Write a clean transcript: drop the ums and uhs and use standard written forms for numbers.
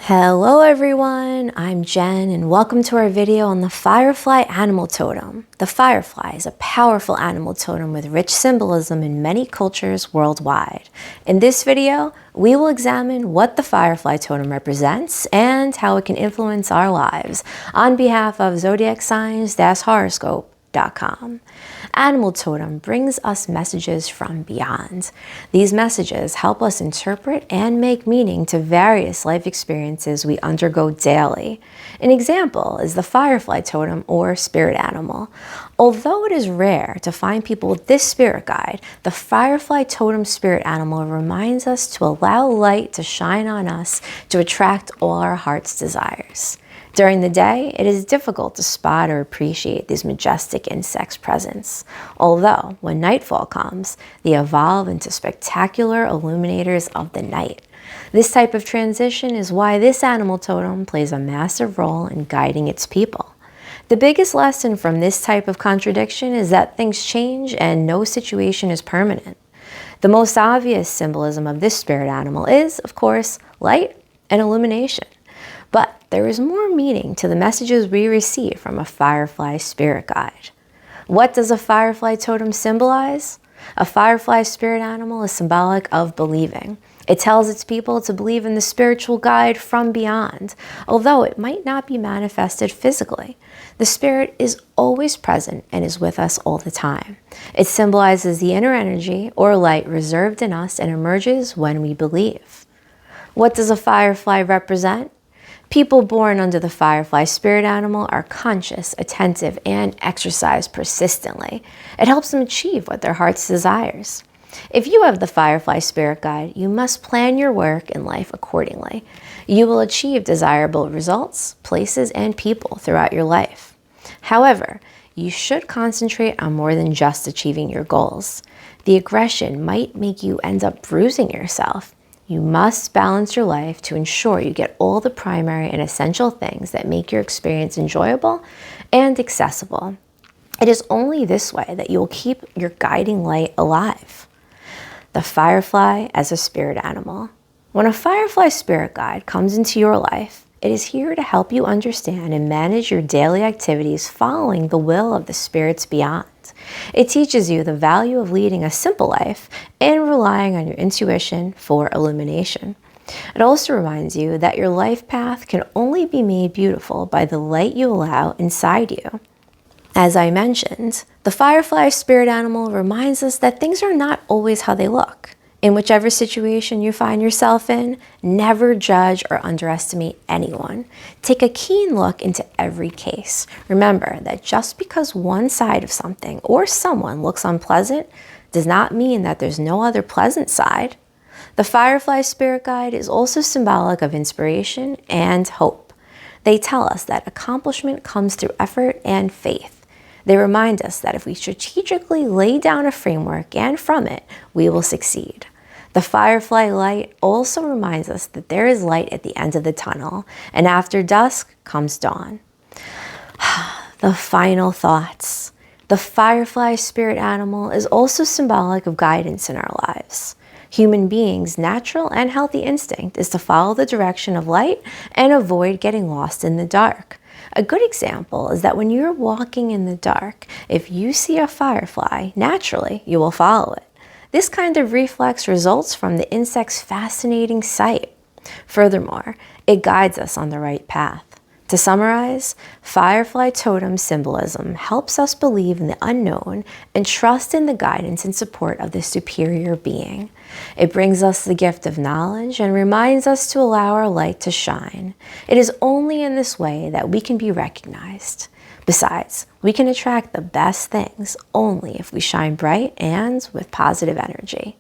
Hello everyone, I'm Jen and welcome to our video on the Firefly animal totem. The firefly is a powerful animal totem with rich symbolism in many cultures worldwide. In this video, we will examine what the firefly totem represents and how it can influence our lives on behalf of Zodiac Signs-Horoscope.com. Animal totem brings us messages from beyond. These messages help us interpret and make meaning to various life experiences we undergo daily. An example is the firefly totem or spirit animal. Although it is rare to find people with this spirit guide, the firefly totem spirit animal reminds us to allow light to shine on us to attract all our heart's desires. During the day, it is difficult to spot or appreciate these majestic insects' presence. Although, when nightfall comes, they evolve into spectacular illuminators of the night. This type of transition is why this animal totem plays a massive role in guiding its people. The biggest lesson from this type of contradiction is that things change and no situation is permanent. The most obvious symbolism of this spirit animal is, of course, light and illumination. But there is more meaning to the messages we receive from a firefly spirit guide. What does a firefly totem symbolize? A firefly spirit animal is symbolic of believing. It tells its people to believe in the spiritual guide from beyond, although it might not be manifested physically. The spirit is always present and is with us all the time. It symbolizes the inner energy or light reserved in us and emerges when we believe. What does a firefly represent? People born under the firefly spirit animal are conscious, attentive, and exercise persistently. It helps them achieve what their heart's desires. If you have the firefly spirit guide, you must plan your work and life accordingly. You will achieve desirable results, places, and people throughout your life. However, you should concentrate on more than just achieving your goals. The aggression might make you end up bruising yourself. You must balance your life to ensure you get all the primary and essential things that make your experience enjoyable and accessible. It is only this way that you will keep your guiding light alive. The firefly as a spirit animal. When a firefly spirit guide comes into your life, it is here to help you understand and manage your daily activities following the will of the spirits beyond. It teaches you the value of leading a simple life and relying on your intuition for illumination. It also reminds you that your life path can only be made beautiful by the light you allow inside you. As I mentioned, the firefly spirit animal reminds us that things are not always how they look. In whichever situation you find yourself in, never judge or underestimate anyone. Take a keen look into every case. Remember that just because one side of something or someone looks unpleasant does not mean that there's no other pleasant side. The firefly spirit guide is also symbolic of inspiration and hope. They tell us that accomplishment comes through effort and faith. They remind us that if we strategically lay down a framework and from it, we will succeed. The firefly light also reminds us that there is light at the end of the tunnel, and after dusk comes dawn. The final thoughts. The firefly spirit animal is also symbolic of guidance in our lives. Human beings' natural and healthy instinct is to follow the direction of light and avoid getting lost in the dark. A good example is that when you're walking in the dark, if you see a firefly, naturally you will follow it. This kind of reflex results from the insect's fascinating sight. Furthermore, it guides us on the right path. To summarize, firefly totem symbolism helps us believe in the unknown and trust in the guidance and support of the superior being. It brings us the gift of knowledge and reminds us to allow our light to shine. It is only in this way that we can be recognized. Besides, we can attract the best things only if we shine bright and with positive energy.